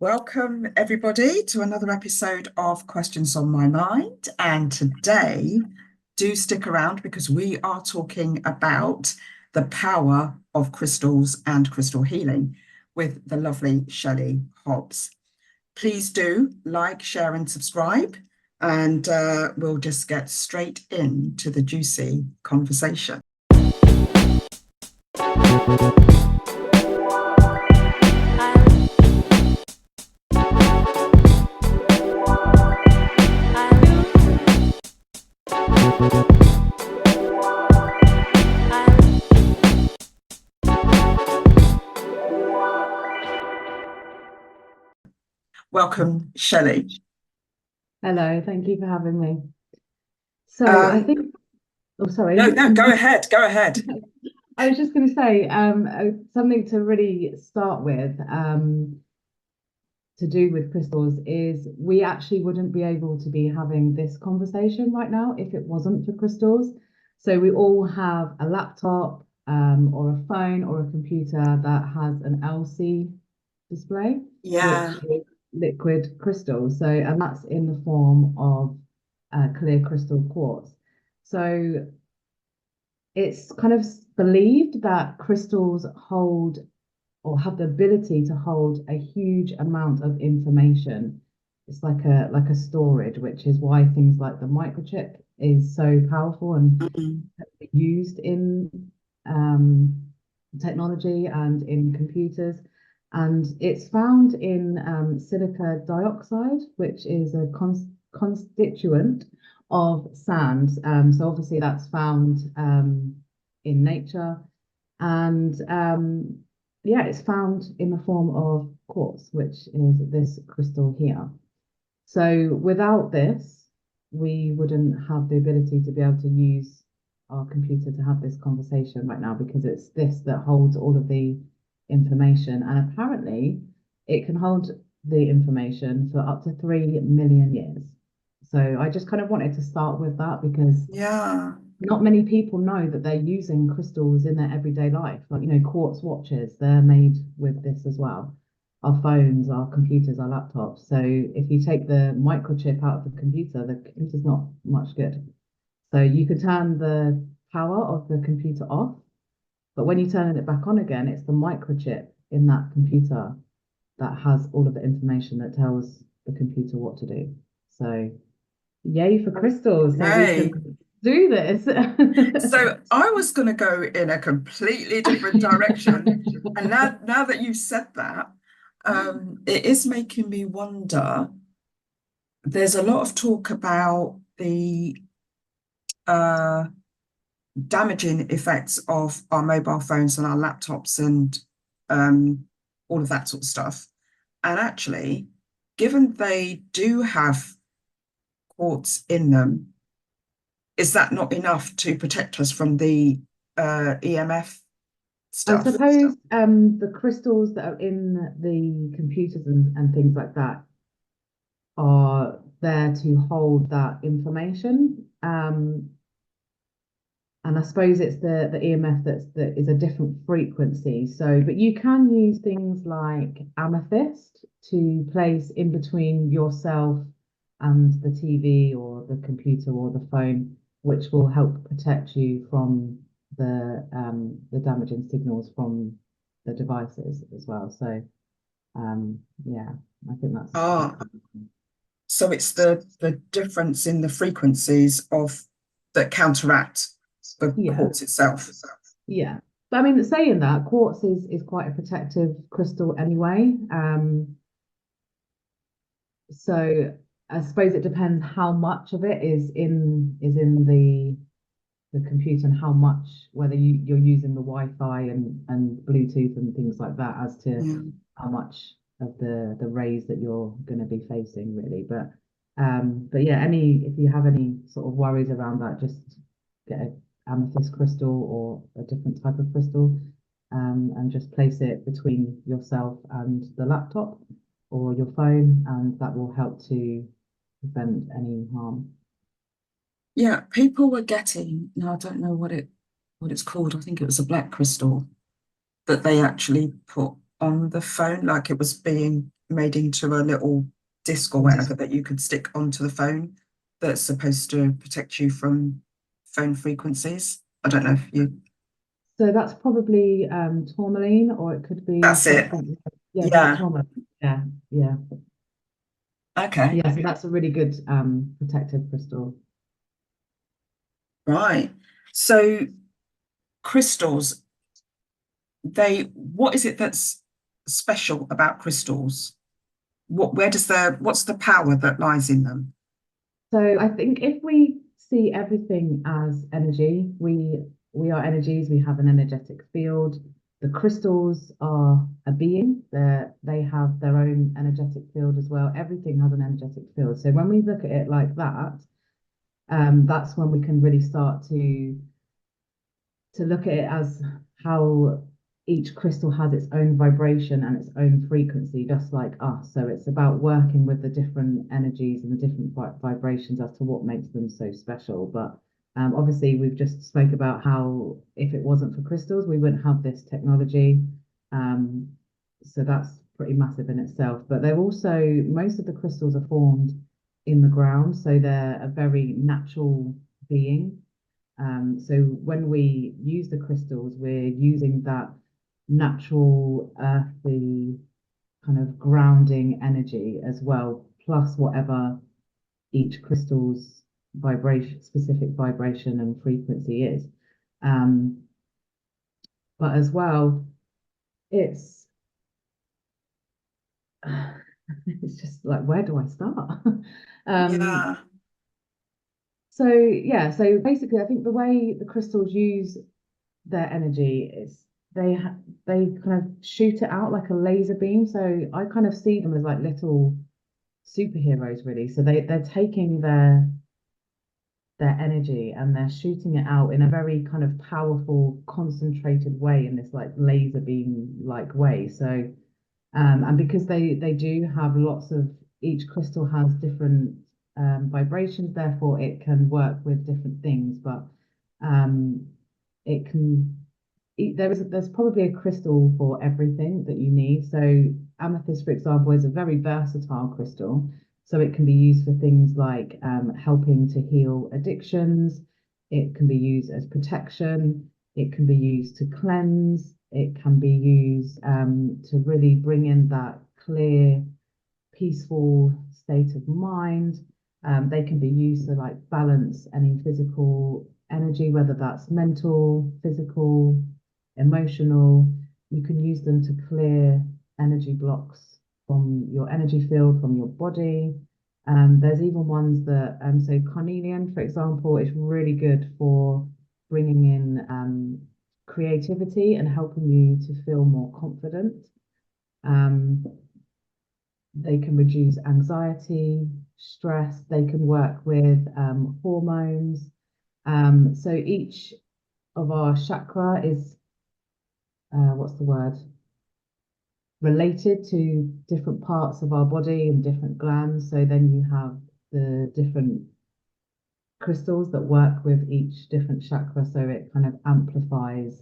Welcome, everybody, to another episode of Questions on My Mind. And today, do stick around because we are talking about the power of crystals and crystal healing with the lovely Shelley Hobbs. Please do like, share, and subscribe, and we'll just get straight into the juicy conversation. Welcome, Shelley. Hello, thank you for having me. So Um, I think, oh, sorry. No, go ahead, go ahead. I was just going to say something to really start with to do with crystals is we actually wouldn't be able to be having this conversation right now if it wasn't for crystals. So we all have a laptop or a phone or a computer that has an LC display, Yeah. which is liquid crystal. So, and that's in the form of clear crystal quartz. So it's kind of believed that crystals hold or have the ability to hold a huge amount of information. It's like a storage, which is why things like the microchip is so powerful and used in technology and in computers. And it's found in silica dioxide, which is a constituent of sand. So obviously that's found in nature. And yeah, it's found in the form of quartz, which is this crystal here. So without this, we wouldn't have the ability to be able to use our computer to have this conversation right now because it's this that holds all of the information. And apparently, it can hold the information for up to 3 million years. So I just kind of wanted to start with that because Yeah. not many people know that they're using crystals in their everyday life. Like, quartz watches, they're made with this as well. Our phones, our computers, our laptops. So if you take the microchip out of the computer's not much good. So you can turn the power of the computer off, but when you turn it back on again, it's the microchip in that computer that has all of the information that tells the computer what to do. So yay for crystals, so we Hey. can do this. So I was going to go in a completely different direction. And now that you've said that, it is making me wonder. There's a lot of talk about the uh, damaging effects of our mobile phones and our laptops and all of that sort of stuff. And actually, given they do have quartz in them, is that not enough to protect us from the EMF I stuff? suppose the crystals that are in the computers and things like that are there to hold that information. And I suppose it's the EMF that is a different frequency. So, but you can use things like amethyst to place in between yourself and the TV or the computer or the phone, which will help protect you from the damaging signals from the devices as well. So, yeah, I think that's Ah, so it's the difference in the frequencies of that counteract the yeah. quartz itself. Yeah. But I mean, saying that, quartz is quite a protective crystal anyway. So I suppose it depends how much of it is in the computer and how much whether you're using the Wi-Fi and Bluetooth and things like that as to Yeah. how much of the rays that you're going to be facing really. But yeah, any if you have any sort of worries around that, just get a amethyst crystal or a different type of crystal, and just place it between yourself and the laptop or your phone, and that will help to prevent any harm. Yeah, people were getting, no, I don't know what it's called. I think it was a black crystal that they actually put. on the phone, like it was being made into a little disc or whatever that you could stick onto the phone that's supposed to protect you from phone frequencies. I don't know if you. So that's probably tourmaline, or it could be That's it. something. Yeah, is it Yeah. tourmaline? Yeah, yeah, Okay. yeah. So that's a really good protective crystal. Right. So crystals, what is it that's special about crystals? What's the power that lies in them? So I think if we see everything as energy, we are energies, we have an energetic field. The crystals are a being, they have their own energetic field as well. Everything has an energetic field. So when we look at it like that, that's when we can really start to look at it as how each crystal has its own vibration and its own frequency, just like us. So it's about working with the different energies and the different vibrations as to what makes them so special. But obviously, we've just spoke about how if it wasn't for crystals, we wouldn't have this technology. Um, so that's pretty massive in itself. But they're also, most of the crystals are formed in the ground, so they're a very natural being. So when we use the crystals, we're using that natural earthy kind of grounding energy as well, plus whatever each crystal's specific vibration and frequency is. Um, but as well, it's it's just like, where do I start? um, Yeah. so yeah, so basically, I think the way the crystals use their energy is they kind of shoot it out like a laser beam. So I kind of see them as like little superheroes, really. So they're taking their energy and they're shooting it out in a very kind of powerful, concentrated way in this like laser beam like way. So and because they do have lots of each crystal has different vibrations, therefore it can work with different things, but um, it can there's probably a crystal for everything that you need. So amethyst, for example, is a very versatile crystal. So it can be used for things like helping to heal addictions. It can be used as protection. It can be used to cleanse. It can be used to really bring in that clear, peaceful state of mind. They can be used to like balance any physical energy, whether that's mental, physical, emotional. You can use them to clear energy blocks from your energy field, from your body. There's even ones that, so carnelian, for example, is really good for bringing in creativity and helping you to feel more confident. Um, they can reduce anxiety, stress. They can work with hormones. So each of our chakra is, what's the word? Related to different parts of our body and different glands. So then you have the different crystals that work with each different chakra. So it kind of amplifies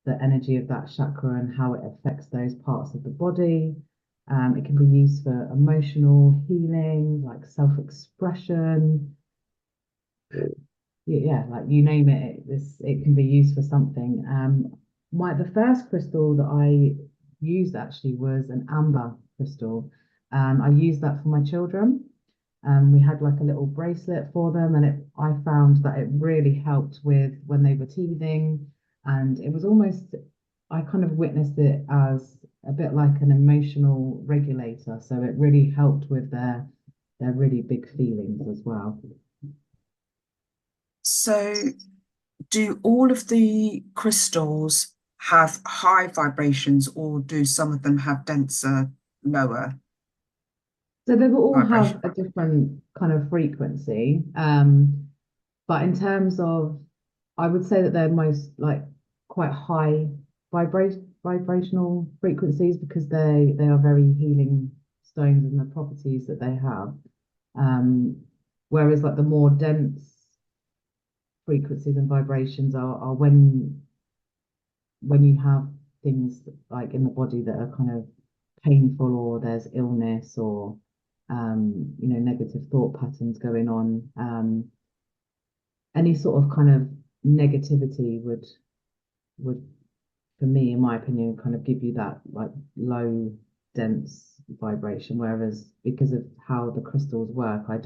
the energy of that chakra and how it affects those parts of the body. It can be used for emotional healing, like self-expression. Yeah, like you name it, it can be used for something. The first crystal that I used actually was an amber crystal. I used that for my children. We had like a little bracelet for them, and I found that it really helped with when they were teething, and it was almost, I kind of witnessed it as a bit like an emotional regulator. So it really helped with their really big feelings as well. So do all of the crystals have high vibrations, or do some of them have denser, lower So they will all have vibration? a different kind of frequency. But in terms of, I would say that they're most like quite high vibrational frequencies because they are very healing stones and the properties that they have. Um, Whereas like the more dense frequencies and vibrations are when you have things like in the body that are kind of painful, or there's illness, or negative thought patterns going on. Any sort of kind of negativity would for me, in my opinion, kind of give you that like low dense vibration. Whereas because of how the crystals work, I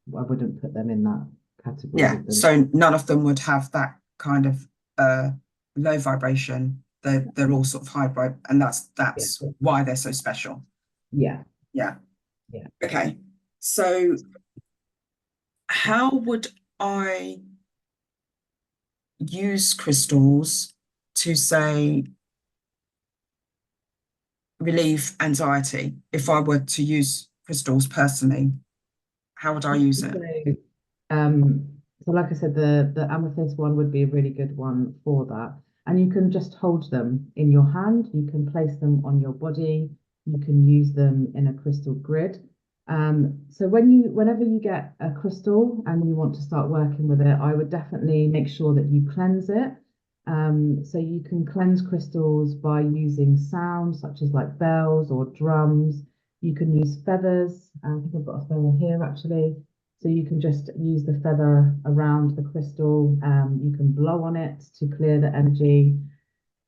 wouldn't put them in that category Yeah, of them. so none of them would have that kind of low vibration. They're all sort of hybrid, and that's Yeah, why they're so special. yeah, Yeah. yeah. Okay. So how would I use crystals to say relieve anxiety if I were to use crystals personally? How would I use it? So, um, so like I said, the amethyst one would be a really good one for that. And you can just hold them in your hand. You can place them on your body. You can use them in a crystal grid. So whenever you get a crystal and you want to start working with it, I would definitely make sure that you cleanse it. So you can cleanse crystals by using sounds such as like bells or drums. You can use feathers. I think I've got a feather here actually. So you can just use the feather around the crystal. You can blow on it to clear the energy.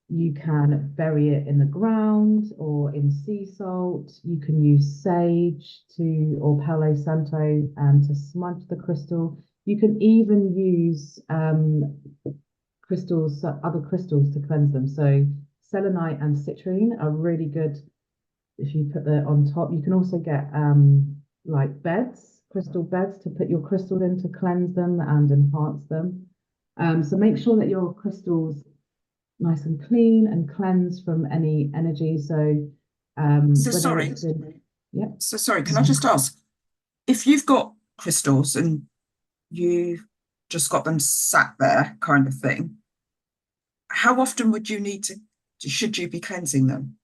You can bury it in the ground or in sea salt. You can use sage or Palo Santo to smudge the crystal. You can even use other crystals to cleanse them. So selenite and citrine are really good if you put that on top. You can also get like crystal beds to put your crystal in to cleanse them and enhance them. So make sure that your crystal's nice and clean and cleansed from any energy. So So whether sorry. it's been, yeah. So sorry, can I just ask, if you've got crystals and you've just got them sat there kind of thing, how often would you need should you be cleansing them?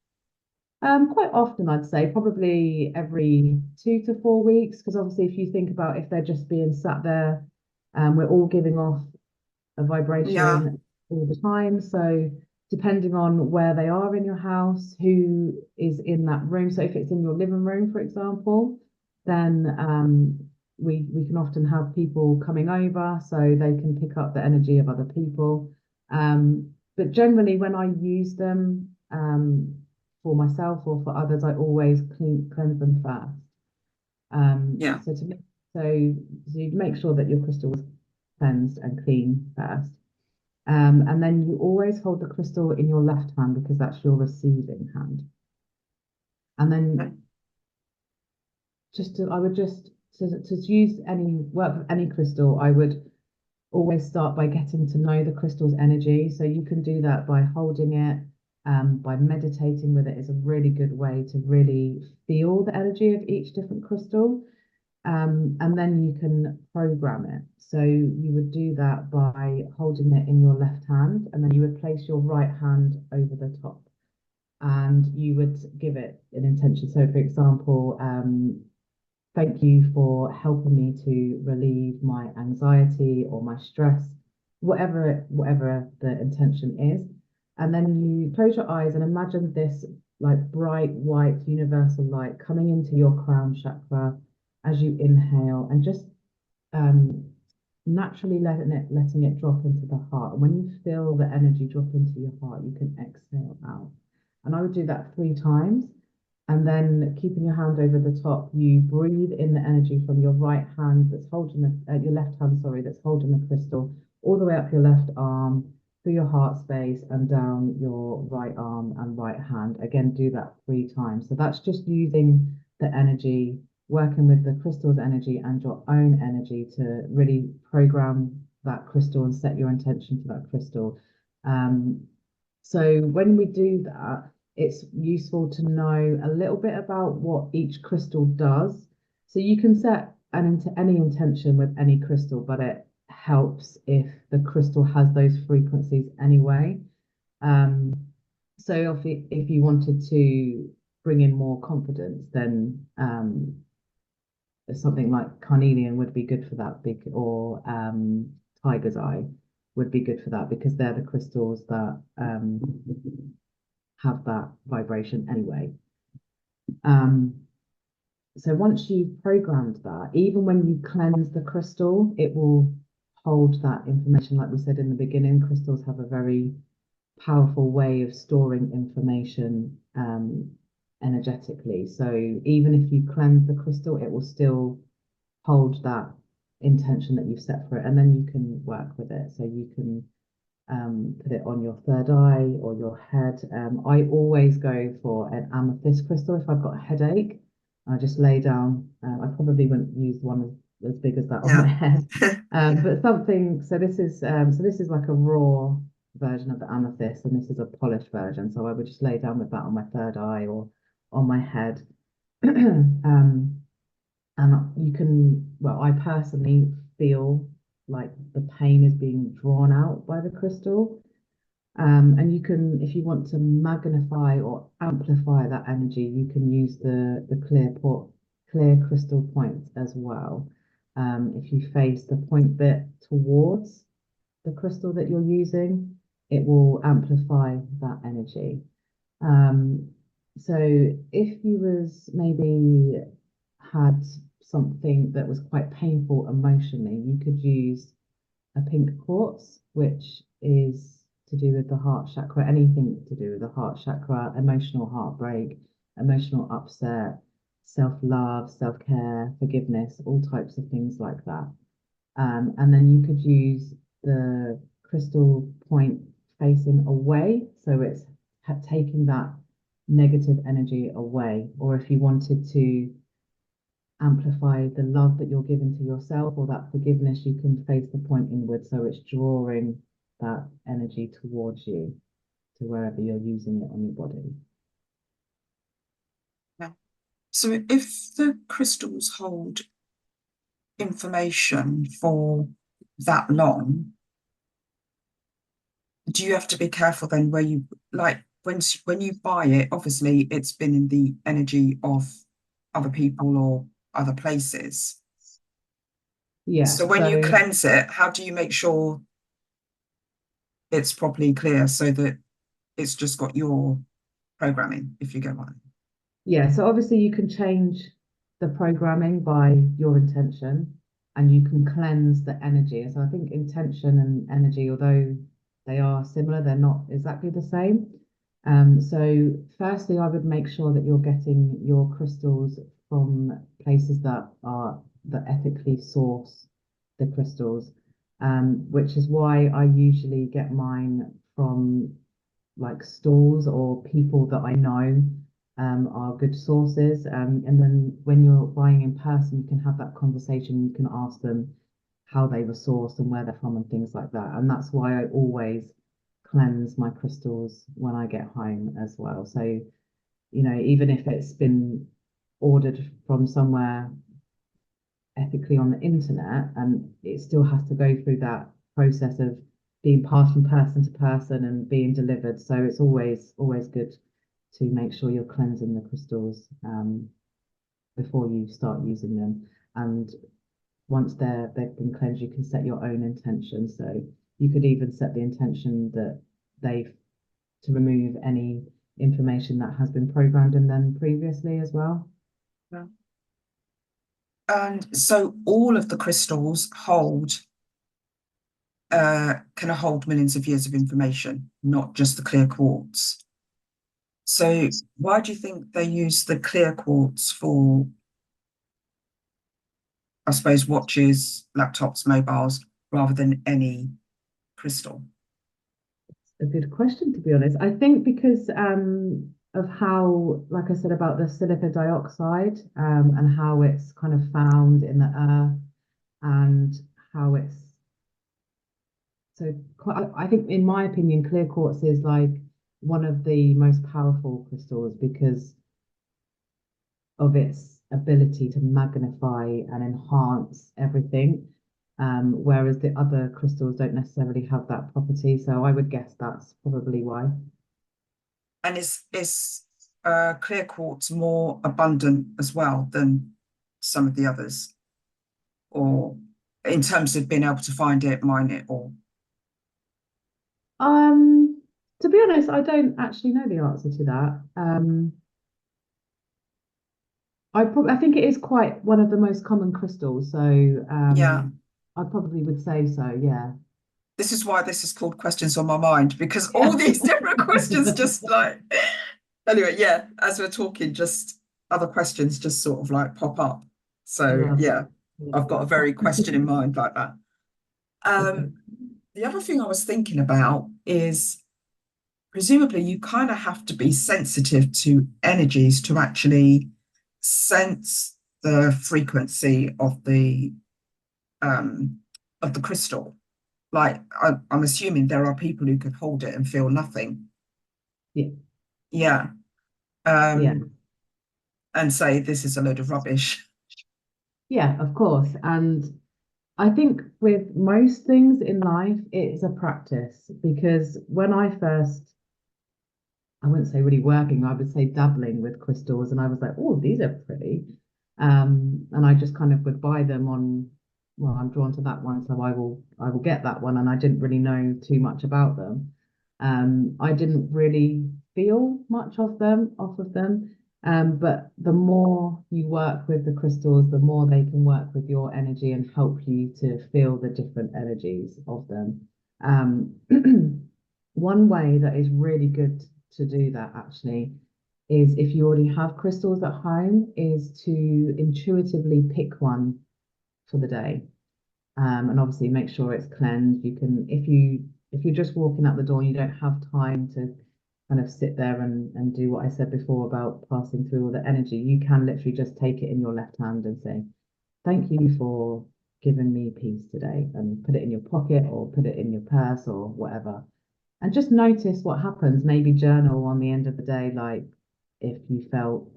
Quite often, I'd say probably every 2 to 4 weeks, because obviously, if you think about if they're just being sat there, we're all giving off a Yeah, vibration all the time. So depending on where they are in your house, who is in that room. So if it's in your living room, for example, then we can often have people coming over so they can pick up the energy of other people. But generally, when I use them for myself or for others, I always cleanse them first. yeah. So you make sure that your crystal is cleansed and clean first. And then you always hold the crystal in your left hand because that's your receiving hand. And Okay. then I would just to use any work with any crystal, I would always start by getting to know the crystal's energy. So you can do that by holding it, by meditating with it is a really good way to really feel the energy of each different crystal. And then you can program it. So you would do that by holding it in your left hand, and then you would place your right hand over the top, and you would give it an intention. So, for example, thank you for helping me to relieve my anxiety or my stress, whatever the intention is. And then you close your eyes and imagine this like bright white universal light coming into your crown chakra as you inhale, and just um, naturally letting it drop into the heart. And when you feel the energy drop into your heart, you can exhale out. And I would do that 3 times. And then keeping your hand over the top, you breathe in the energy from your right hand that's holding your left hand, sorry, that's holding the crystal, all the way up your left arm, through your heart space and down your right arm and right hand. Again, do that 3 times. So that's just using the energy, working with the crystal's energy and your own energy to really program that crystal and set your intention for that crystal. So when we do that, it's useful to know a little bit about what each crystal does. So you can set any intention with any crystal, but it helps if the crystal has those frequencies anyway. Um, so if you wanted to bring in more confidence, then something like carnelian would be good for that, or tiger's eye would be good for that, because they're the crystals that have that vibration anyway. So once you've programmed that, even when you cleanse the crystal, it will hold that information. Like we said in the beginning, crystals have a very powerful way of storing information energetically. So even if you cleanse the crystal, it will still hold that intention that you've set for it, and then you can work with it. So you can put it on your third eye or your head. I always go for an amethyst crystal if I've got a headache. I just lay down. I probably wouldn't use one as big as that on my head, but something. So this is like a raw version of the amethyst, and this is a polished version. So I would just lay down with that on my third eye or on my head. And you can, well, I personally feel like the pain is being drawn out by the crystal. And you can, if you want to magnify or amplify that energy, you can use the clear crystal points as well. If you face the point bit towards the crystal that you're using, it will amplify that energy. So if you was maybe had something that was quite painful emotionally, you could use a pink quartz, which is to do with the heart chakra, anything to do with the heart chakra, emotional heartbreak, emotional upset, self-love, self-care, forgiveness, all types of things like that. And then you could use the crystal point facing away, so it's taking that negative energy away. Or if you wanted to amplify the love that you're giving to yourself or that forgiveness, you can face the point inward, so it's drawing that energy towards you to wherever you're using it on your body. Yeah. So if the crystals hold information for that long, do you have to be careful then where you, like, when you buy it, obviously it's been in the energy of other people or other places. Yeah, So when you so cleanse it, how do you make sure it's properly clear so that it's just got your programming, if you get what I mean? yeah, so obviously you can change the programming by your intention, and you can cleanse the energy. So I think intention and energy, although they are similar, they're not exactly the same. So firstly, I would make sure that you're getting your crystals from places that ethically source the crystals, which is why I usually get mine from like stores or people that I know are good sources. And then when you're buying in person, you can have that conversation. You can ask them how they were sourced and where they're from and things like that. And that's why I always cleanse my crystals when I get home as well. So, even if it's been ordered from somewhere ethically on the internet, and it still has to go through that process of being passed from person to person and being delivered. So it's always good to make sure you're cleansing the crystals before you start using them. And once they've been cleansed, you can set your own intention. So you could even set the intention that they've to remove any information that has been programmed in them previously as well. Yeah. And so all of the crystals can hold millions of years of information, not just the clear quartz. So why do you think they use the clear quartz for, I suppose, watches, laptops, mobiles, rather than any crystal? A good question, to be honest. I think because of how, like I said, about the silica dioxide, and how it's kind of found in the earth, and how it's so I think, in my opinion, clear quartz is like one of the most powerful crystals because of its ability to magnify and enhance everything. Whereas the other crystals don't necessarily have that property. So I would guess that's probably why. And is clear quartz more abundant as well than some of the others, or in terms of being able to find it, mine it, or Um, To be honest, I don't actually know the answer to that. I think it is quite one of the most common crystals, so Yeah. I probably would say so, yeah. This is why this is called questions on my mind, because all Yeah. these different questions just like anyway, yeah, as we're talking, just other questions just sort of like pop up. So Love yeah, I've got a it. very question in mind like that. Um, the other thing I was thinking about is presumably you kind of have to be sensitive to energies to actually sense the frequency um of the crystal. Like I'm assuming there are people who could hold it and feel nothing. Yeah, Yeah. yeah, And say this is a load of rubbish. yeah, of course. And I think with most things in life, it's a practice because when I first, I wouldn't say really working, I would say dabbling with crystals, and I was like, oh, these are pretty. And I just kind of would buy them on, well, I'm drawn to that one, so I will get that one. And I didn't really know too much about them. I didn't really feel much of them off of them. But the more you work with the crystals, the more they can work with your energy and help you to feel the different energies of them. Um, one way that is really good to do that actually is if you already have crystals at home, is to intuitively pick one for the day. And obviously make sure it's cleansed. You can, if you're just walking out the door and you don't have time to kind of sit there and do what I said before about passing through all the energy, you can literally just take it in your left hand and say, thank you for giving me peace today, and put it in your pocket or put it in your purse or whatever. And just notice what happens. Maybe journal on the end of the day, like if you felt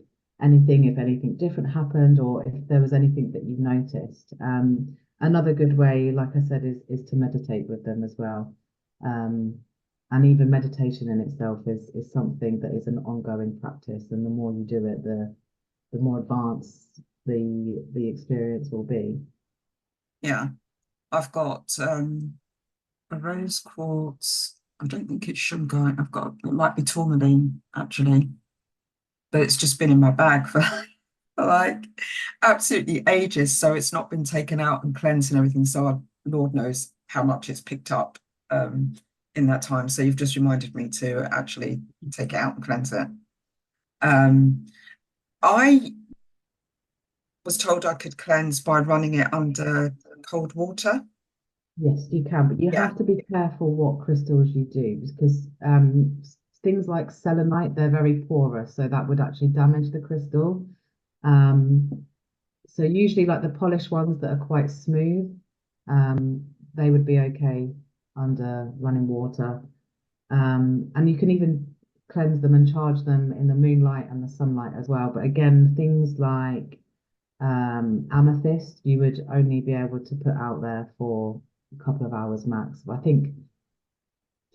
anything, if anything different happened, or if there was anything that you noticed. Another good way, like I said, is to meditate with them as well. Um, and even meditation in itself is something that is an ongoing practice. And the more you do it, the more advanced the experience will be. Yeah. I've got a rose quartz. I don't think it's shungite. I've got it might be tourmaline actually, but it's just been in my bag for, for like absolutely ages. So it's not been taken out and cleansed and everything. So Lord knows how much it's picked up um in that time. So you've just reminded me to actually take it out and cleanse it. Um I was told I could cleanse by running it under cold water. Yes, you can, but you Yeah. have to be careful what crystals you do because things like selenite, they're very porous, so that would actually damage the crystal. Um, so usually like the polished ones that are quite smooth, they would be okay under running water. And you can even cleanse them and charge them in the moonlight and the sunlight as well. But again, things like amethyst, you would only be able to put out there for a couple of hours max. I think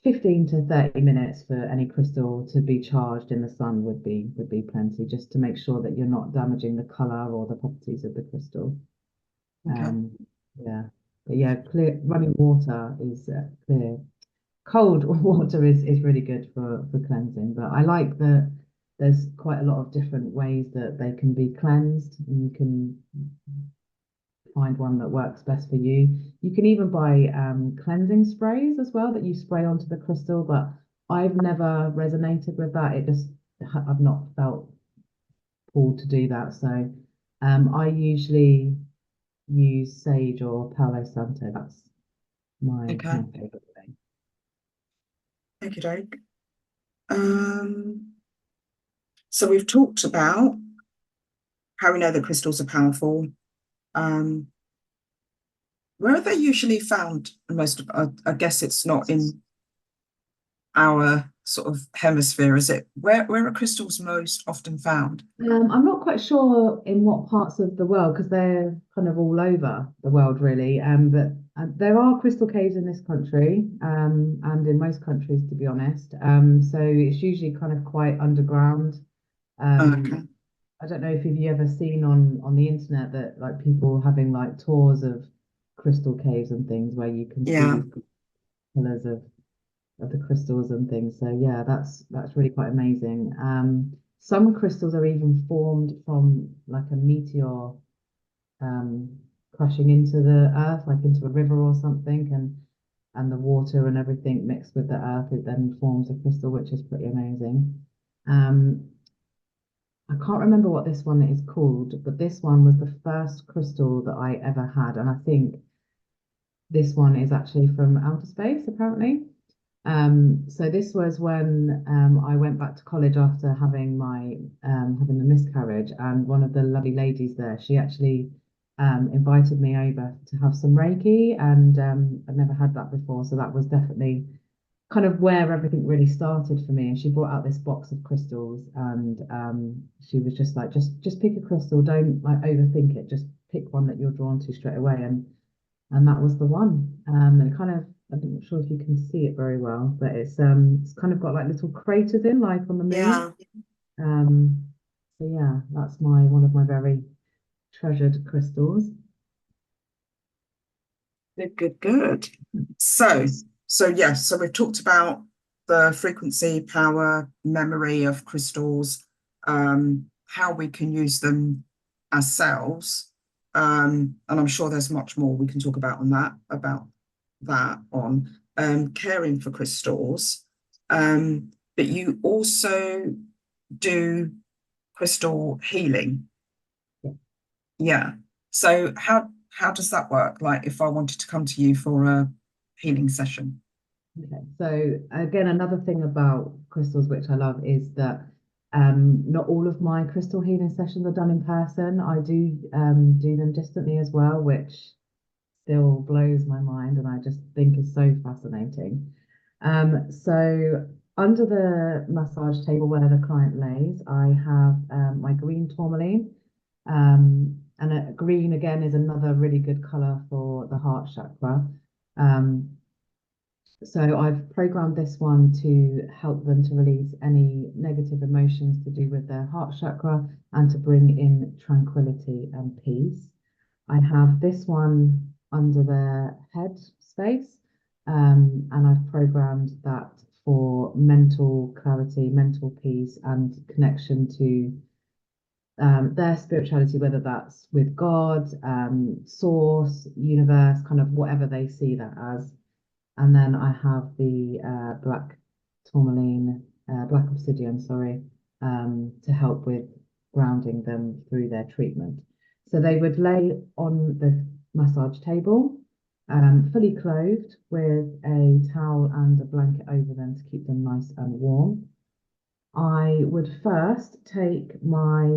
15 to 30 minutes for any crystal to be charged in the sun would be plenty, just to make sure that you're not damaging the color or the properties of the crystal. Okay. Um, yeah, but yeah, clear running water is clear. Cold water is really good for cleansing, but I like that there's quite a lot of different ways that they can be cleansed, and you can find one that works best for you. You can even buy cleansing sprays as well that you spray onto the crystal, but I've never resonated with that. I've not felt pulled to do that. So I usually use sage or Palo Santo. That's my Okay. favorite thing. Okay, doke. Um, so we've talked about how we know that crystals are powerful. Um, where are they usually found? Most of, I guess it's not in our sort of hemisphere, is it? Where are crystals most often found? I'm not quite sure in what parts of the world because they're kind of all over the world, really. But there are crystal caves in this country, and in most countries, to be honest. So it's usually kind of quite underground. Okay. Um, I don't know if you've ever seen on the internet that like people having like tours of crystal caves and things where you can see Yeah. these pillars of the crystals and things. So yeah, that's really quite amazing. Some crystals are even formed from like a meteor um, crashing into the earth, like into a river or something, and the water and everything mixed with the earth, it then forms a crystal, which is pretty amazing. Um, I can't remember what this one is called, but this one was the first crystal that I ever had, and I think this one is actually from outer space, apparently. So this was when I went back to college after having my having the miscarriage, and one of the lovely ladies there, she actually invited me over to have some Reiki, and I'd never had that before, so that was definitely kind of where everything really started for me. And she brought out this box of crystals, and she was just like, just pick a crystal, don't like overthink it, just pick one that you're drawn to straight away, and that was the one. And kind of, I'm not sure if you can see it very well, but it's kind of got like little craters in, like on the Yeah. moon. So yeah, that's my one of my very treasured crystals. Good, good, good. So, so yes, so we've talked about the frequency, power, memory of crystals, how we can use them ourselves. And I'm sure there's much more we can talk about that on caring for crystals. But you also do crystal healing. Yeah. Yeah. So how does that work? Like if I wanted to come to you for a healing session. Okay, so again, another thing about crystals which I love is that not all of my crystal healing sessions are done in person. I do them distantly as well, which still blows my mind and I just think is so fascinating. So under the massage table where the client lays, I have my green tourmaline. And green again is another really good color for the heart chakra. Um, so I've programmed this one to help them to release any negative emotions to do with their heart chakra and to bring in tranquility and peace. I have this one under their head space, and I've programmed that for mental clarity, mental peace, and connection to their spirituality, whether that's with God, source, universe, kind of whatever they see that as. And then I have the black tourmaline, black obsidian, sorry, to help with grounding them through their treatment. So they would lay on the massage table, fully clothed with a towel and a blanket over them to keep them nice and warm. I would first take my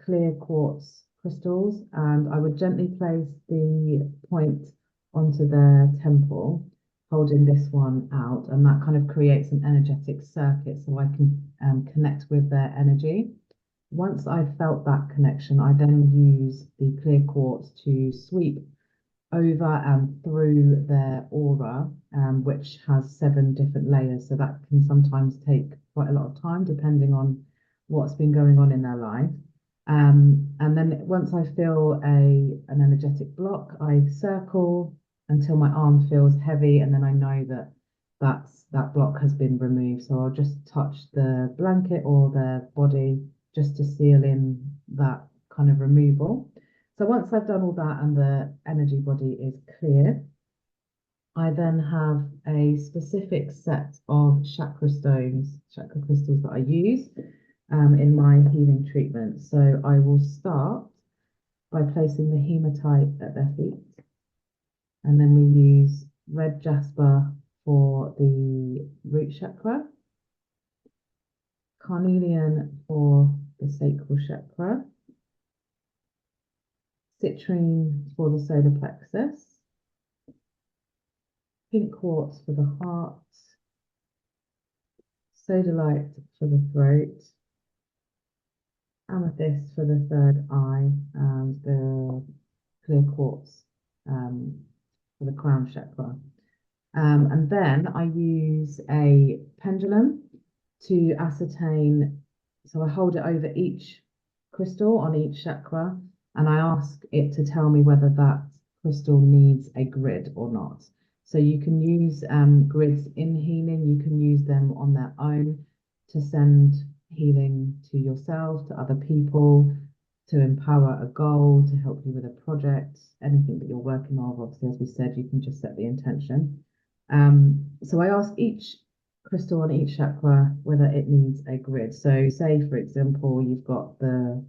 clear quartz crystals and I would gently place the point onto their temple, holding this one out, and that kind of creates an energetic circuit so I can connect with their energy. Once I've felt that connection, I then use the clear quartz to sweep over and through their aura, which has 7 different layers. So that can sometimes take quite a lot of time depending on what's been going on in their life. And then once I feel an energetic block, I circle until my arm feels heavy, and then I know that that block has been removed. So I'll just touch the blanket or their body just to seal in that kind of removal. So once I've done all that and the energy body is clear, I then have a specific set of chakra stones, chakra crystals that I use in my healing treatment. So I will start by placing the hematite at their feet. And then we use red jasper for the root chakra, carnelian for the sacral chakra, citrine for the solar plexus, pink quartz for the heart, sodalite for the throat, amethyst for the third eye, and the clear quartz for the crown chakra. And then I use a pendulum to ascertain, so I hold it over each crystal on each chakra, and I ask it to tell me whether that crystal needs a grid or not. So you can use grids in healing, you can use them on their own to send healing to yourself, to other people, to empower a goal, to help you with a project, anything that you're working on. Obviously, as we said, you can just set the intention. So I ask each crystal on each chakra whether it needs a grid. So say, for example, you've got the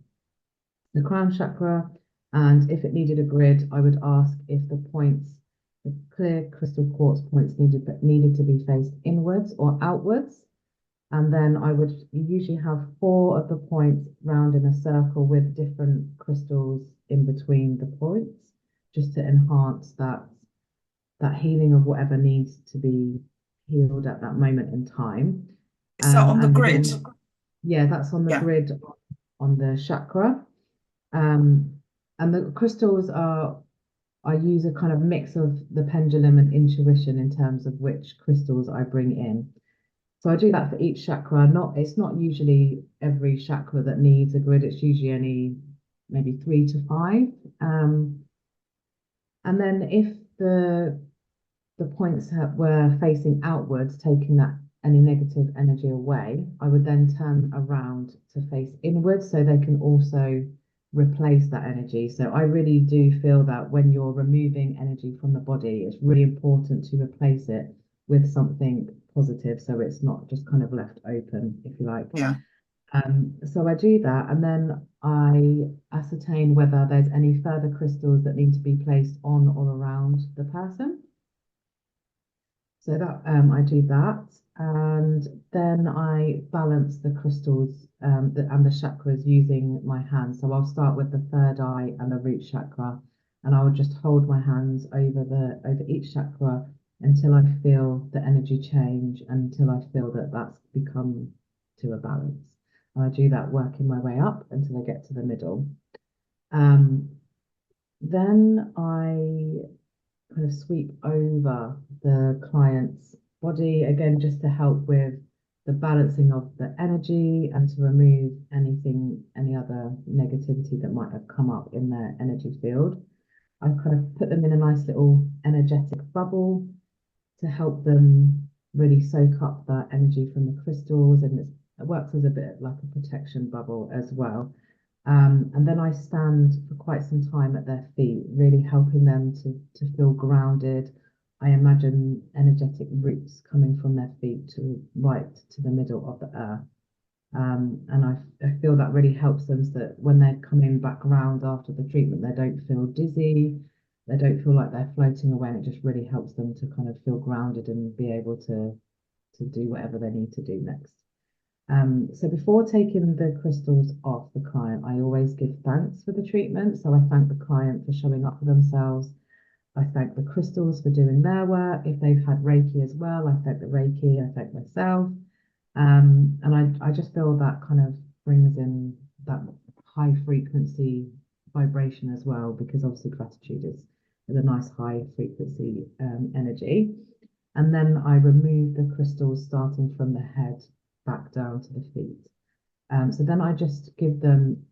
crown chakra, and if it needed a grid, I would ask if the points, the clear crystal quartz points needed to be faced inwards or outwards. And then I would usually have 4 of the points round in a circle with different crystals in between the points, just to enhance that healing of whatever needs to be healed at that moment in time. Is that on the And grid? then, yeah, that's on the Yeah. grid on the chakra. And the crystals I use a kind of mix of the pendulum and intuition in terms of which crystals I bring in. So I do that for each chakra. It's not usually every chakra that needs a grid. It's usually only maybe 3 to 5. And then if the points were facing outwards, taking that any negative energy away, I would then turn around to face inwards so they can also replace that energy. So I really do feel that when you're removing energy from the body, it's really important to replace it with something positive, so it's not just kind of left open, if you like. Yeah. So I do that, and then I ascertain whether there's any further crystals that need to be placed on or around the person. So that I do that, and then I balance the crystals and the chakras using my hands. So I'll start with the third eye and the root chakra, and I will just hold my hands over each chakra until I feel the energy change, until I feel that that's become to a balance. And I do that working my way up until I get to the middle. Then I kind of sweep over the client's body again, just to help with the balancing of the energy and to remove any other negativity that might have come up in their energy field. I kind of put them in a nice little energetic bubble to help them really soak up that energy from the crystals, and it works as a bit like a protection bubble as well. And then I stand for quite some time at their feet, really helping them to feel grounded. I imagine energetic roots coming from their feet to right to the middle of the earth. And I feel that really helps them, so that when they're coming back around after the treatment, they don't feel dizzy, they don't feel like they're floating away, and it just really helps them to kind of feel grounded and be able to do whatever they need to do next. So before taking the crystals off the client, I always give thanks for the treatment. So I thank the client for showing up for themselves. I thank the crystals for doing their work. If they've had Reiki as well, I thank the Reiki, I thank myself. And I just feel that kind of brings in that high frequency vibration as well, because obviously gratitude is a nice high frequency energy. And then I remove the crystals starting from the head back down to the feet. So then I just give them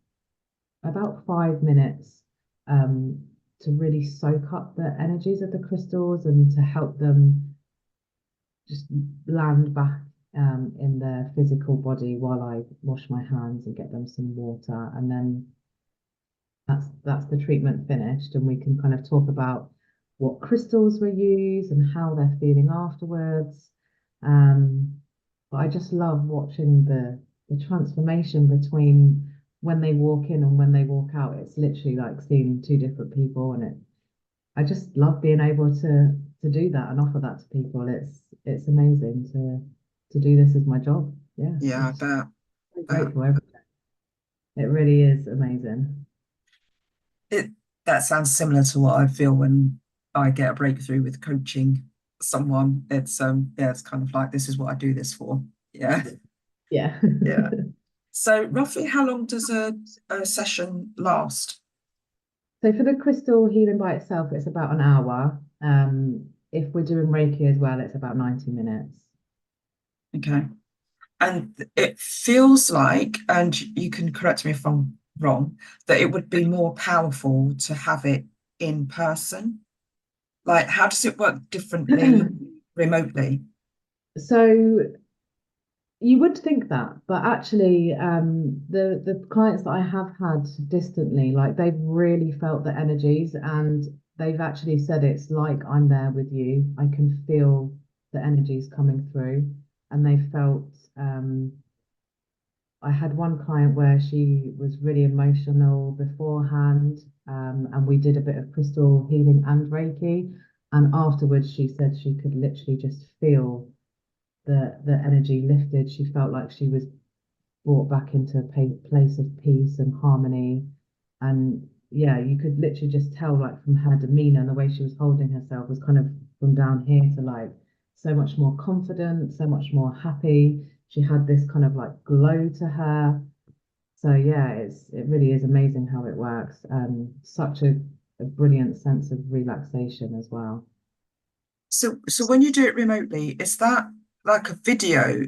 about 5 minutes to really soak up the energies of the crystals and to help them just land back in their physical body while I wash my hands and get them some water. And then that's the treatment finished, and we can kind of talk about what crystals were used and how they're feeling afterwards. But I just love watching the transformation between when they walk in and when they walk out. It's literally like seeing 2 different people, and I just love being able to do that and offer that to people. It's amazing to do this as my job. Yeah, Yeah, I I'm bet. so grateful every day. It really is amazing. It that sounds similar to what I feel when I get a breakthrough with coaching someone. It's yeah, it's kind of like, this is what I do this for. Yeah. Yeah. Yeah. So roughly how long does a session last? So for the crystal healing by itself, it's about an hour. If we're doing Reiki as well, it's about 90 minutes. Okay. And it feels like, and you can correct me if I'm wrong, that it would be more powerful to have it in person. Like, how does it work differently remotely? So you would think that, but actually, the clients that I have had distantly, like they've really felt the energies, and they've actually said it's like I'm there with you. I can feel the energies coming through, and they felt. I had one client where she was really emotional beforehand, and we did a bit of crystal healing and Reiki, and afterwards she said she could literally just feel the energy lifted. She felt like she was brought back into a place of peace and harmony. And yeah, you could literally just tell, like from her demeanor and the way she was holding herself, was kind of from down here to like so much more confident, so much more happy. She had this kind of like glow to her. So yeah, it really is amazing how it works. Such a brilliant sense of relaxation as well. So when you do it remotely, is that like a video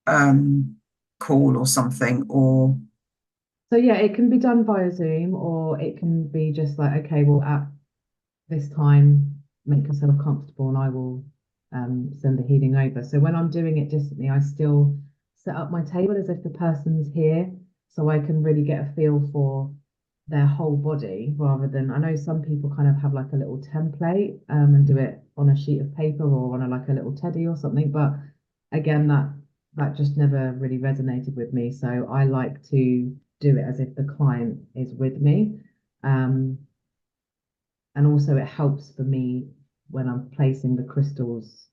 um call or something, or So yeah, it can be done via Zoom, or it can be just like, okay, well, at this time, make yourself comfortable, and I will send the healing over. So when I'm doing it distantly, I still set up my table as if the person's here, so I can really get a feel for their whole body, rather than, I know some people kind of have like a little template and do it on a sheet of paper or on a like a little teddy or something. But again, that just never really resonated with me. So I like to do it as if the client is with me. Um, and also it helps for me when I'm placing the crystals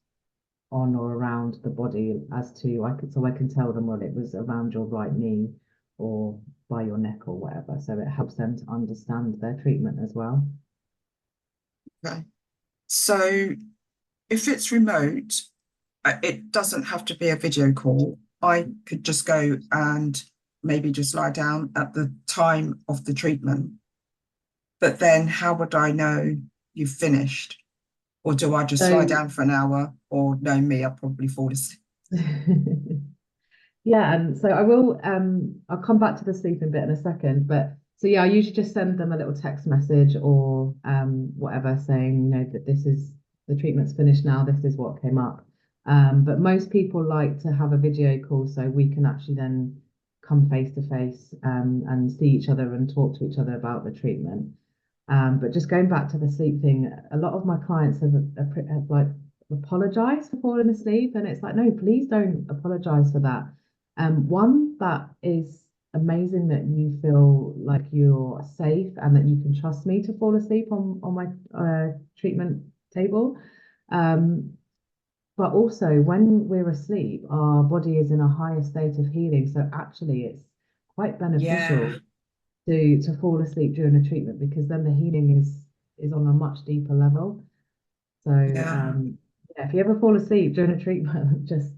on or around the body, as to I can tell them, well, it was around your right knee or by your neck or whatever. So it helps them to understand their treatment as well. okay. So if it's remote, it doesn't have to be a video call. I could just go and maybe just lie down at the time of the treatment. But then how would I know you've finished? Or do I just lie So down for an hour? Or no, me, I'll probably fall asleep. yeah, and so I'll come back to the sleeping bit in a second, but so yeah, I usually just send them a little text message or whatever, saying, that this is the treatment's finished now, this is what came up. But most people like to have a video call so we can actually then come face to face and see each other and talk to each other about the treatment. But just going back to the sleep thing, a lot of my clients have like apologized for falling asleep, and it's like, no, please don't apologize for that. One, that is amazing that you feel like you're safe and that you can trust me to fall asleep on my treatment table. Um, but also, when we're asleep, our body is in a higher state of healing. So actually, it's quite Yeah, beneficial to fall asleep during a treatment, because then the healing is on a much deeper level. So yeah, yeah, if you ever fall asleep during a treatment, just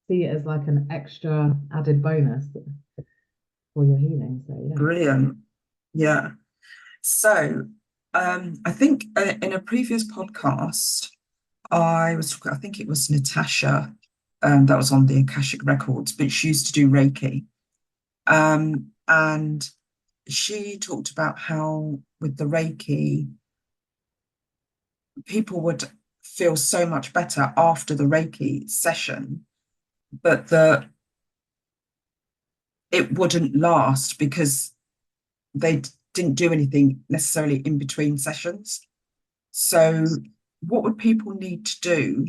see it as like an extra added bonus for your healing. So yeah. brilliant. Yeah. So I think in a previous podcast, I think it was Natasha that was on the Akashic Records, but she used to do Reiki. And she talked about how with the Reiki, people would feel so much better after the Reiki session, but it wouldn't last because they didn't do anything necessarily in between sessions. So, what would people need to do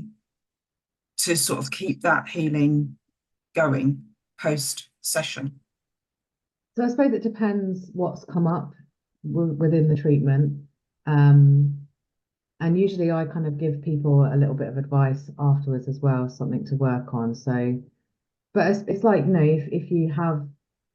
to sort of keep that healing going post session? So I suppose it depends what's come up within the treatment. Um, and usually I kind of give people a little bit of advice afterwards as well, something to work on. So, but it's like, if you have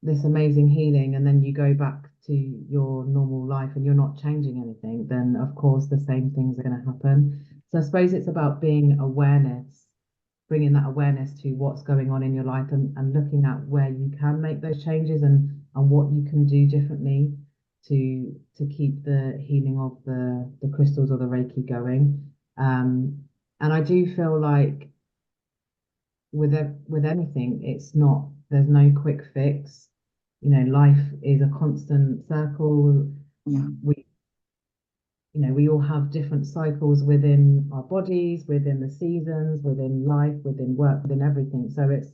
this amazing healing and then you go back to your normal life and you're not changing anything, then of course the same things are going to happen. So I suppose it's about being awareness, bringing that awareness to what's going on in your life, and looking at where you can make those changes, and what you can do differently to keep the healing of the crystals or the Reiki going. And I do feel like with anything, there's no quick fix. Life is a constant circle. Yeah, We we all have different cycles within our bodies, within the seasons, within life, within work, within everything. So it's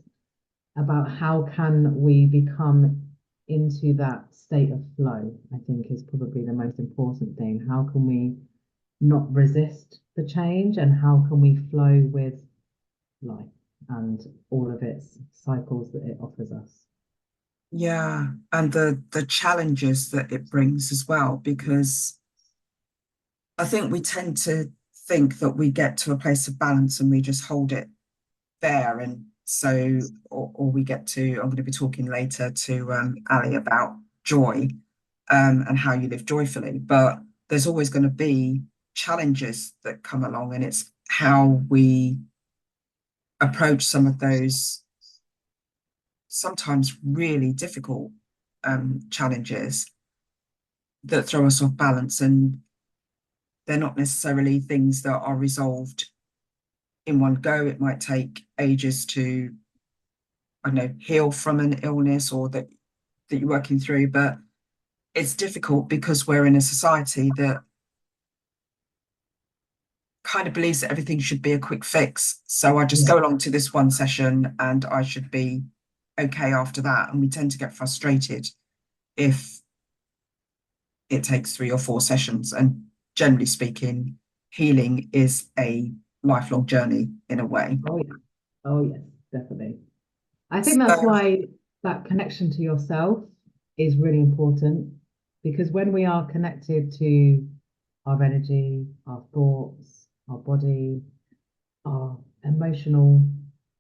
about how can we become into that state of flow, I think is probably the most important thing. How can we not resist the change, and how can we flow with life and all of its cycles that it offers us? Yeah, and the challenges that it brings as well, because I think we tend to think that we get to a place of balance and we just hold it there. And so, or we get to, I'm going to be talking later to Ali about joy and how you live joyfully. But there's always going to be challenges that come along, and it's how we approach some of those sometimes really difficult challenges that throw us off balance. And they're not necessarily things that are resolved in one go. It might take ages to, I don't know, heal from an illness or that you're working through. But it's difficult because we're in a society that kind of believes that everything should be a quick fix. So I just Yeah. go along to this one session and I should be okay after that. And we tend to get frustrated if it takes 3 or 4 sessions. And generally speaking, healing is a lifelong journey in a way. Oh yeah. Oh yes, definitely. I think that's So why that connection to yourself is really important, because when we are connected to our energy, our thoughts, our body, our emotional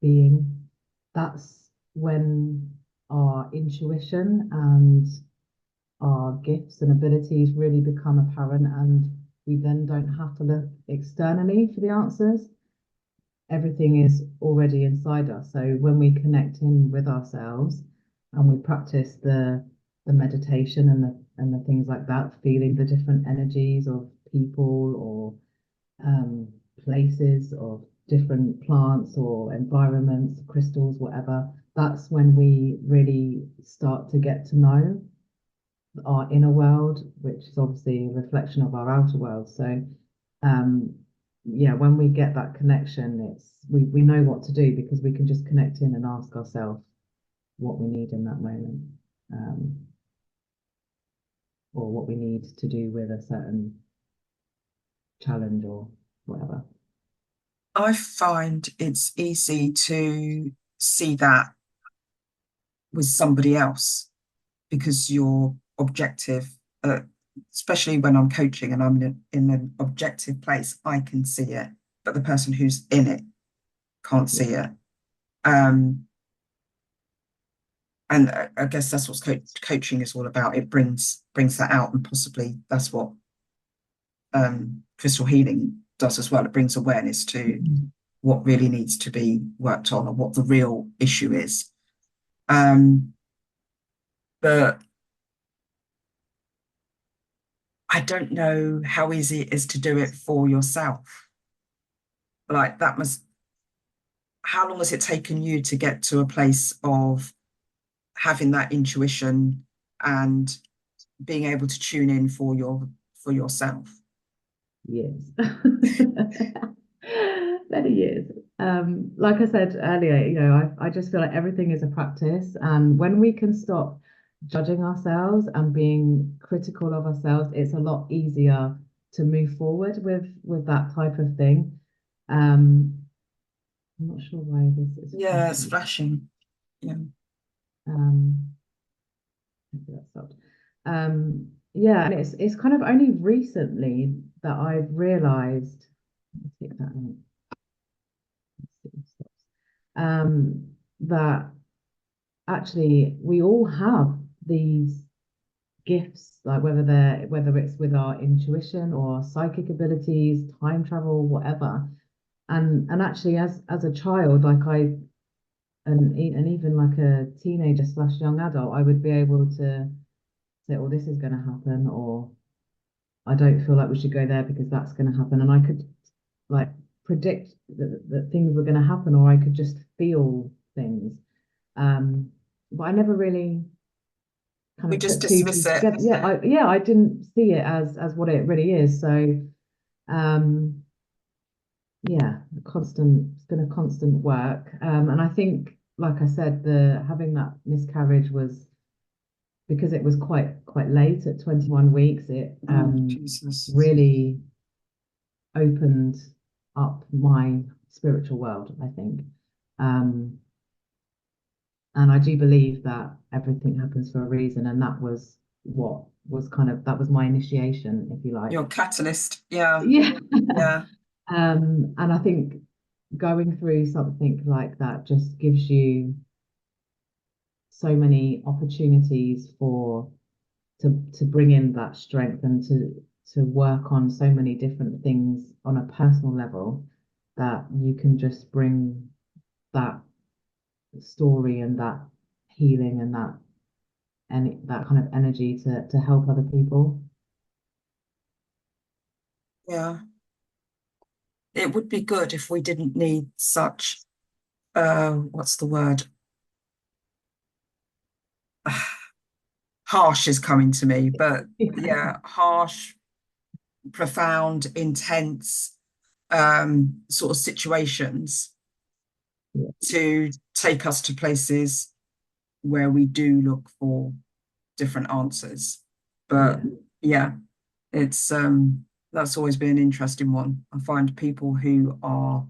being, that's when our intuition and our gifts and abilities really become apparent, and we then don't have to look externally for the answers. Everything is already inside us. So when we connect in with ourselves and we practice the meditation and the things like that, feeling the different energies of people or places, of different plants or environments, crystals, whatever, that's when we really start to get to know our inner world, which is obviously a reflection of our outer world. So yeah, when we get that connection, we know what to do, because we can just connect in and ask ourselves what we need in that moment, or what we need to do with a certain challenge or whatever. I find it's easy to see that with somebody else because you're objective, especially when I'm coaching and I'm in an objective place, I can see it, but the person who's in it can't Yeah. see it. And I guess that's what coaching is all about. It brings that out, and possibly that's what crystal healing does as well. It brings awareness to what really needs to be worked on or what the real issue is. But I don't know how easy it is to do it for yourself. Like that must, how long has it taken you to get to a place of having that intuition and being able to tune in for yourself? Years. Many years. Like I said earlier, I just feel like everything is a practice. And when we can stop judging ourselves and being critical of ourselves, it's a lot easier to move forward with that type of thing. I'm not sure why this is Yeah, it's flashing. flashing. Yeah. Um, maybe that stopped. Yeah, and it's kind of only recently that I've realized, let's take that out. That actually we all have these gifts, like whether it's with our intuition or our psychic abilities, time travel, whatever. And actually, as a child, like and even like a teenager slash young adult, I would be able to say, "Oh, this is going to happen," or "I don't feel like we should go there because that's going to happen," and I could like predict that things were going to happen, or I could just feel things. But I never really kind We of just put two dismiss pieces it. together. Yeah, I didn't see it as what it really is. So um, yeah, it's been a constant work. And I think, like I said, the having that miscarriage was because it was quite late at 21 weeks. It Oh, Jesus. really opened up my spiritual world, I think. Um, and I do believe that everything happens for a reason, and that was what was that was my initiation, if you like. Your catalyst. Yeah. Yeah. Yeah. And I think going through something like that just gives you so many opportunities to bring in that strength and to work on so many different things on a personal level that you can just bring that story and that healing and that kind of energy to help other people. Yeah. It would be good if we didn't need such, what's the word? Harsh is coming to me, but yeah, harsh, profound, intense, sort of situations Yeah, to take us to places where we do look for different answers. But yeah, yeah, it's that's always been an interesting one. I find people who are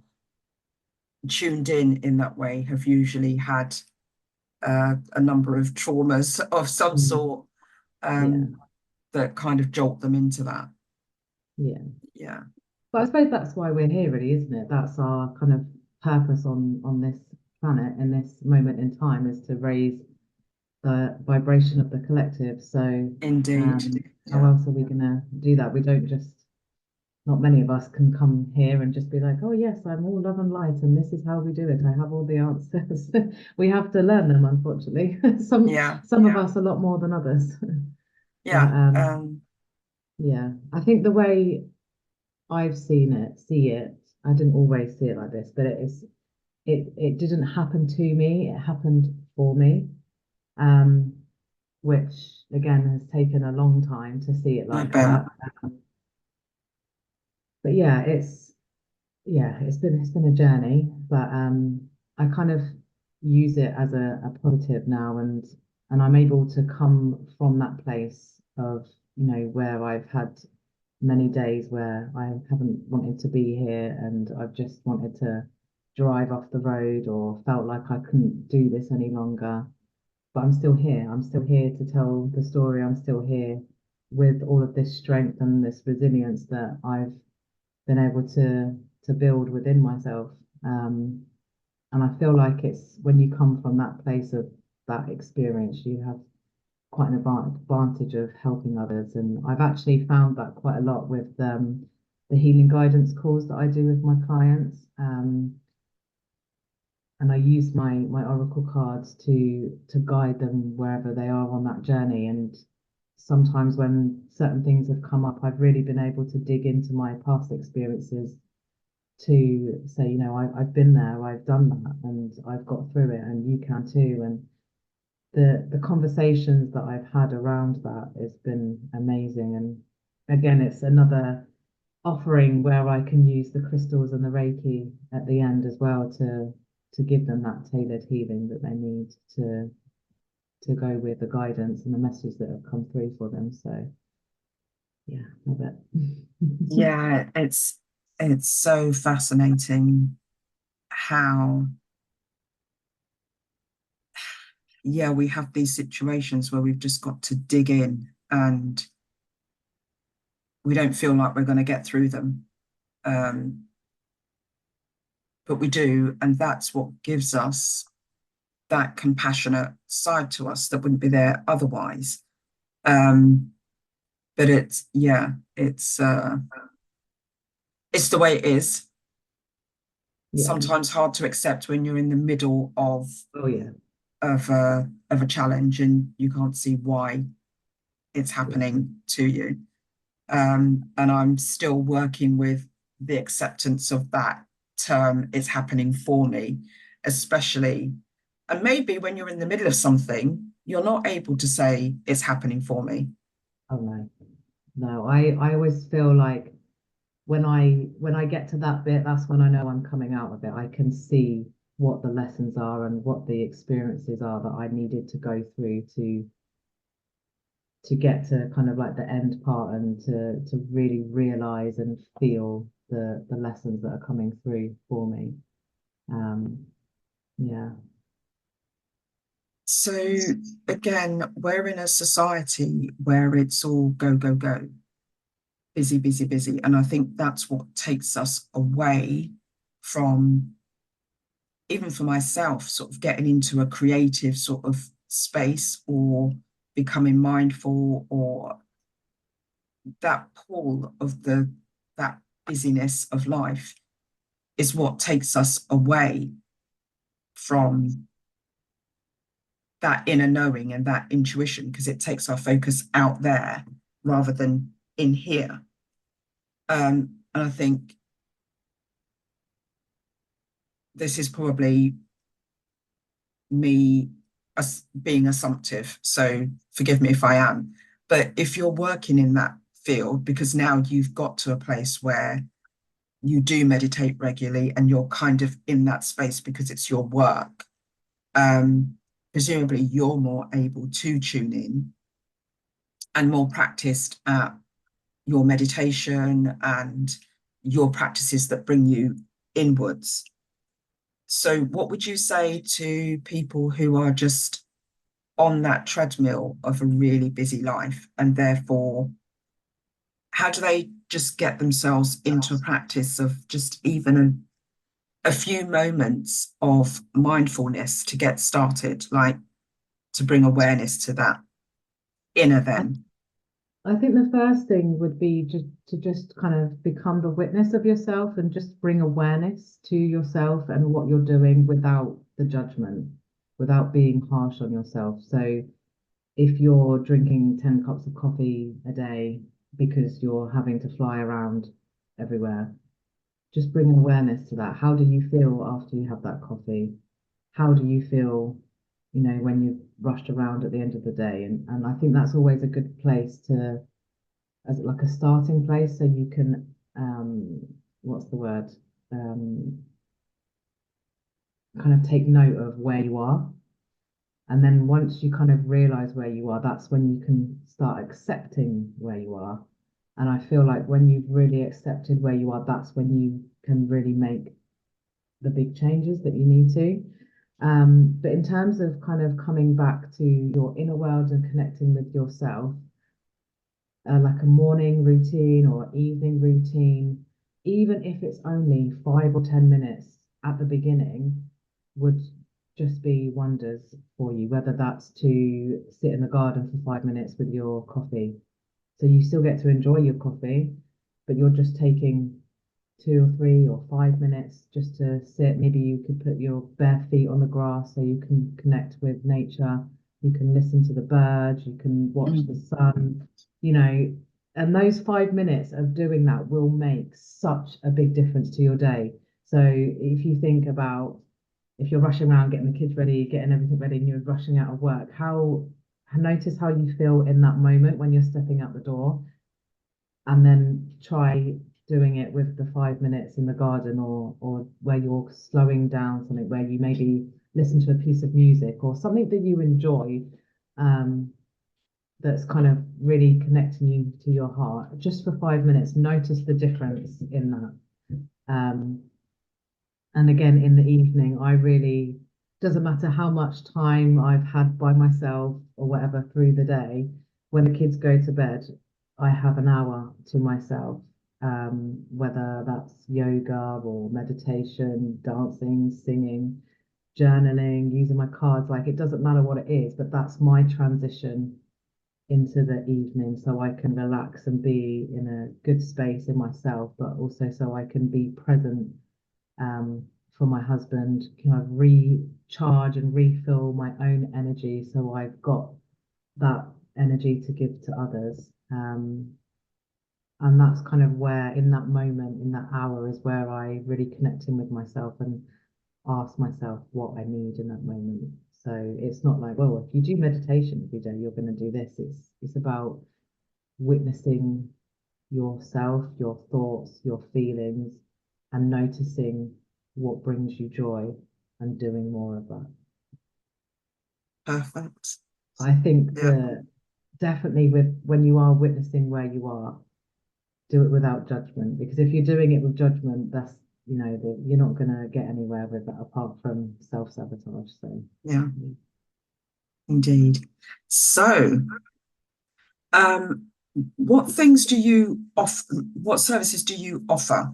tuned in that way have usually had a number of traumas of some mm, sort, yeah, that kind of jolt them into that. yeah. Yeah, But I suppose that's why we're here, really, isn't it? That's our kind of purpose on this planet in this moment in time is to raise the vibration of the collective. So indeed. how Yeah, else are we gonna do that? We don't just not many of us can come here and just be like, oh yes, I'm all love and light, and this is how we do it. I have all the answers. We have to learn them, unfortunately. yeah, Some of us a lot more than others. But yeah. yeah, I think the way I've see it, I didn't always see it like this, but it didn't happen to me, it happened for me. Um, which again has taken a long time to see it I like bet. that. But yeah, it's been a journey, but I kind of use it as a positive now, and I'm able to come from that place of, where I've had many days where I haven't wanted to be here and I've just wanted to drive off the road or felt like I couldn't do this any longer. But I'm still here. I'm still here to tell the story. I'm still here with all of this strength and this resilience that I've been able to build within myself. And I feel like it's when you come from that place of that experience, you have quite an advantage of helping others. And I've actually found that quite a lot with the healing guidance calls that I do with my clients. And I use my oracle cards to guide them wherever they are on that journey. And sometimes when certain things have come up, I've really been able to dig into my past experiences to say, I've been there, I've done that, and I've got through it, and you can too. And the conversations that I've had around that has been amazing. And again, it's another offering where I can use the crystals and the Reiki at the end as well to give them that tailored healing that they need to go with the guidance and the messages that have come through for them. So yeah, love it. Yeah, it's so fascinating how, yeah, we have these situations where we've just got to dig in and we don't feel like we're going to get through them. Um, but we do, and that's what gives us that compassionate side to us that wouldn't be there otherwise. Um, but it's the way it is. Yeah. Sometimes hard to accept when you're in the middle Oh yeah. of a challenge and you can't see why it's Yeah. happening to you. And I'm still working with the acceptance of that term, it's happening for me, especially, and maybe when you're in the middle of something, you're not able to say it's happening for me. Oh no, no. I always feel like when I get to that bit, that's when I know I'm coming out of it. I can see what the lessons are and what the experiences are that I needed to go through to get to kind of like the end part and to really realize and feel the lessons that are coming through for me. Um, yeah. So again, we're in a society where it's all go, go, go, busy, busy, busy. And I think that's what takes us away from, even for myself, sort of getting into a creative sort of space or becoming mindful, or that pull of that busyness of life is what takes us away from that inner knowing and that intuition, because it takes our focus out there rather than in here. And I think this is probably me as being assumptive, so forgive me if I am. But if you're working in that field, because now you've got to a place where you do meditate regularly and you're kind of in that space because it's your work, presumably you're more able to tune in and more practiced at your meditation and your practices that bring you inwards. So, what would you say to people who are just on that treadmill of a really busy life, and therefore, how do they just get themselves into a practice of just even a few moments of mindfulness to get started, like to bring awareness to that inner I, them? I think the first thing would be just kind of become the witness of yourself and just bring awareness to yourself and what you're doing without the judgment, without being harsh on yourself. So if you're drinking 10 cups of coffee a day because you're having to fly around everywhere, just bring awareness to that. How do you feel after you have that coffee? How do you feel, when you've rushed around at the end of the day? And I think that's always a good place to, as like a starting place, so you can, what's the word? Um, Kind of take note of where you are. And then once you kind of realize where you are, that's when you can start accepting where you are. And I feel like when you've really accepted where you are, that's when you can really make the big changes that you need to. But in terms of kind of coming back to your inner world and connecting with yourself, like a morning routine or evening routine, even if it's only 5 or 10 minutes at the beginning, would just be wonders for you, whether that's to sit in the garden for 5 minutes with your coffee. So you still get to enjoy your coffee, but you're just taking 2 or 3 or 5 minutes just to sit. Maybe you could put your bare feet on the grass so you can connect with nature. You can listen to the birds, you can watch the Mm. sun, you know, and those 5 minutes of doing that will make such a big difference to your day. So if you think about if you're rushing around getting the kids ready, getting everything ready, and you're rushing out of work, how notice how you feel in that moment when you're stepping out the door, and then try doing it with the 5 minutes in the garden, or where you're slowing down, something where you maybe listen to a piece of music or something that you enjoy, um, that's kind of really connecting you to your heart. Just for 5 minutes, notice the difference in that. And again, in the evening, I really, doesn't matter how much time I've had by myself or whatever through the day, when the kids go to bed, I have an hour to myself, whether that's yoga or meditation, dancing, singing, journaling, using my cards, like it doesn't matter what it is, but that's my transition into the evening so I can relax and be in a good space in myself, but also so I can be present, for my husband, kind of recharge and refill my own energy so I've got that energy to give to others. And that's kind of where, in that moment, in that hour, is where I really connect in with myself and ask myself what I need in that moment. So it's not like, well, if you do meditation every day, you're going to do this. It's about witnessing yourself, your thoughts, your feelings, and noticing what brings you joy and doing more of that. Perfect. I think Yeah. definitely with when you are witnessing where you are, do it without judgment, because if you're doing it with judgment, that's you're not going to get anywhere with that apart from self-sabotage. So Yeah, indeed. So, um, what things do you offer? What services do you offer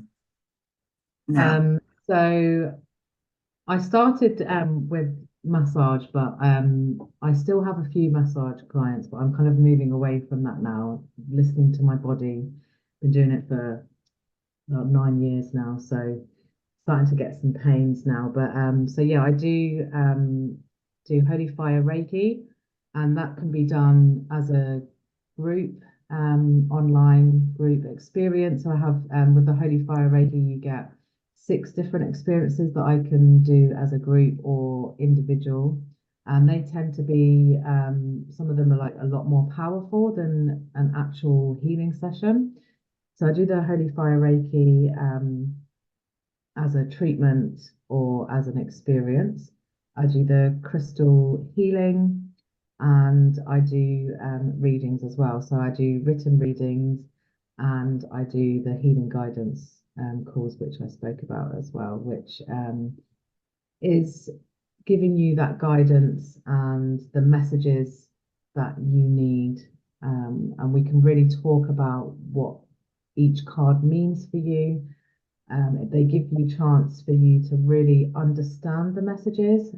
now? um so I started with massage, but I still have a few massage clients, but I'm kind of moving away from that now, listening to my body. Been doing it for about 9 years now, so starting to get some pains now. But so yeah, I do Holy Fire Reiki, and that can be done as a group, online group experience. So I have with the Holy Fire Reiki, you get 6 different experiences that I can do as a group or individual. And they tend to be some of them are like a lot more powerful than an actual healing session. So I do the Holy Fire Reiki as a treatment or as an experience. I do the crystal healing and I do readings as well. So I do written readings and I do the healing guidance calls, which I spoke about as well, which is giving you that guidance and the messages that you need. And we can really talk about what each card means for you. They give you chance for you to really understand the messages,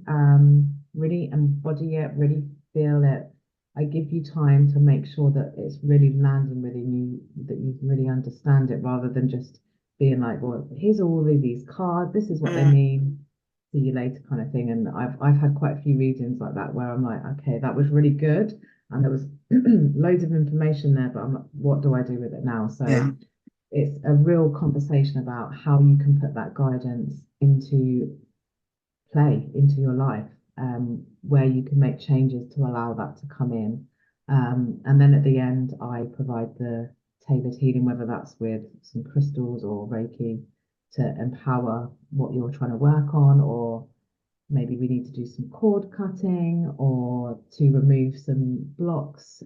really embody it, really feel it. I give you time to make sure that it's really landing within you, that you really understand it, rather than just being like, well, here's all of these cards, this is what they mean, see you later kind of thing. And I've had quite a few readings like that where I'm like, okay, that was really good. And there was loads of information there, but I'm like, what do I do with it now? So Yeah, it's a real conversation about how you can put that guidance into play, into your life, where you can make changes to allow that to come in. And then at the end, I provide the tailored healing, whether that's with some crystals or Reiki to empower what you're trying to work on, or maybe we need to do some cord cutting or to remove some blocks.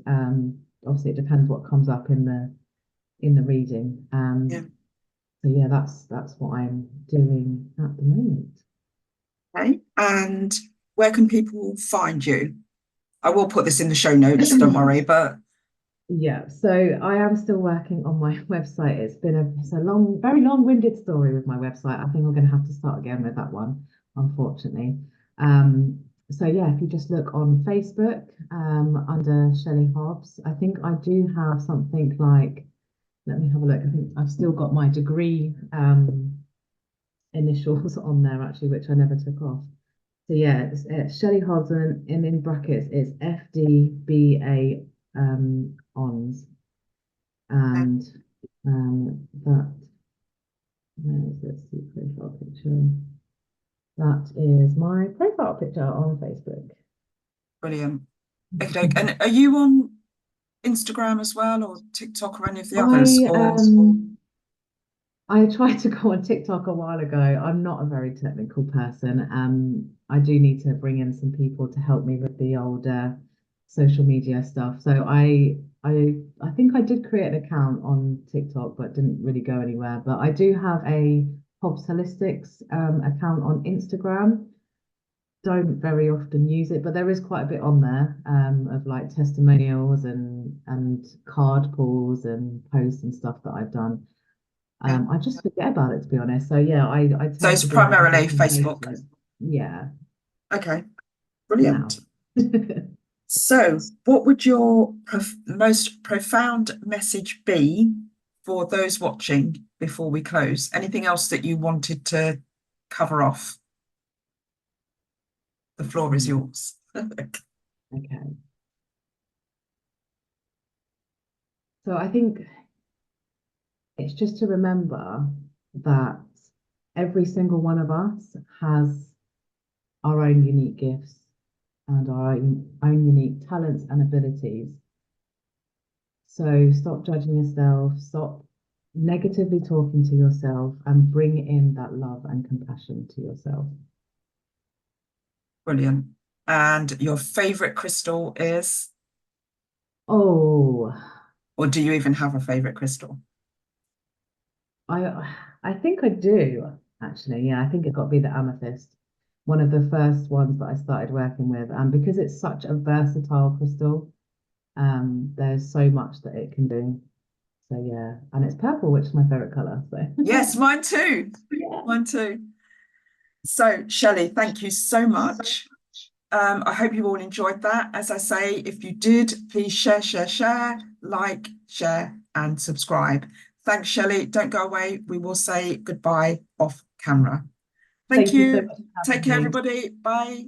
Obviously, it depends what comes up in the reading. yeah. So yeah, that's what I'm doing at the moment. Okay. And where can people find you? I will put this in the show notes, don't worry, but Yeah, so I am still working on my website. It's a long, very long-winded story with my website. I think I'm going to have to start again with that one, unfortunately. So yeah, if you just look on Facebook under Shelley Hobbs, I think I do have something like, let me have a look. I think I've still got my degree initials on there actually, which I never took off. So yeah, it's Shelley Hobbs, and in brackets it's FDBA ons, and that let's see, profile picture. That is my profile picture on Facebook. brilliant. Okay, and are you on Instagram as well, or TikTok, or any of the others? I Or I tried to go on TikTok a while ago. I'm not a very technical person. I do need to bring in some people to help me with the old social media stuff. So I think I did create an account on TikTok, but didn't really go anywhere. But I do have a Hobbs Holistics account on Instagram. Don't very often use it, but there is quite a bit on there of like testimonials and card pulls and posts and stuff that I've done. yeah. I just forget about it, to be honest. So yeah, I So tend it's to do like a primarily copy and paste Facebook. it. Yeah, Okay, for now. brilliant. So, what would your most profound message be for those watching before we close? Anything else that you wanted to cover off? The floor is yours. Okay. So I think it's just to remember that every single one of us has our own unique gifts. and our own unique talents and abilities. So stop judging yourself, stop negatively talking to yourself, and bring in that love and compassion to yourself. Brilliant. And your favorite crystal is, Oh, or do you even have a favorite crystal? I think I do actually. Yeah, I think it got to be the amethyst, one of the first ones that I started working with. And because it's such a versatile crystal, there's so much that it can do. So yeah, and it's purple, which is my favorite color. So Yes, mine too. yeah. Mine too. So, Shelley, thank you so much. I hope you all enjoyed that. As I say, if you did, please share, like, share, and subscribe. Thanks, Shelley. Don't go away. We will say goodbye off camera. Thank Thank you so you. much for Take having care, me. everybody. Bye.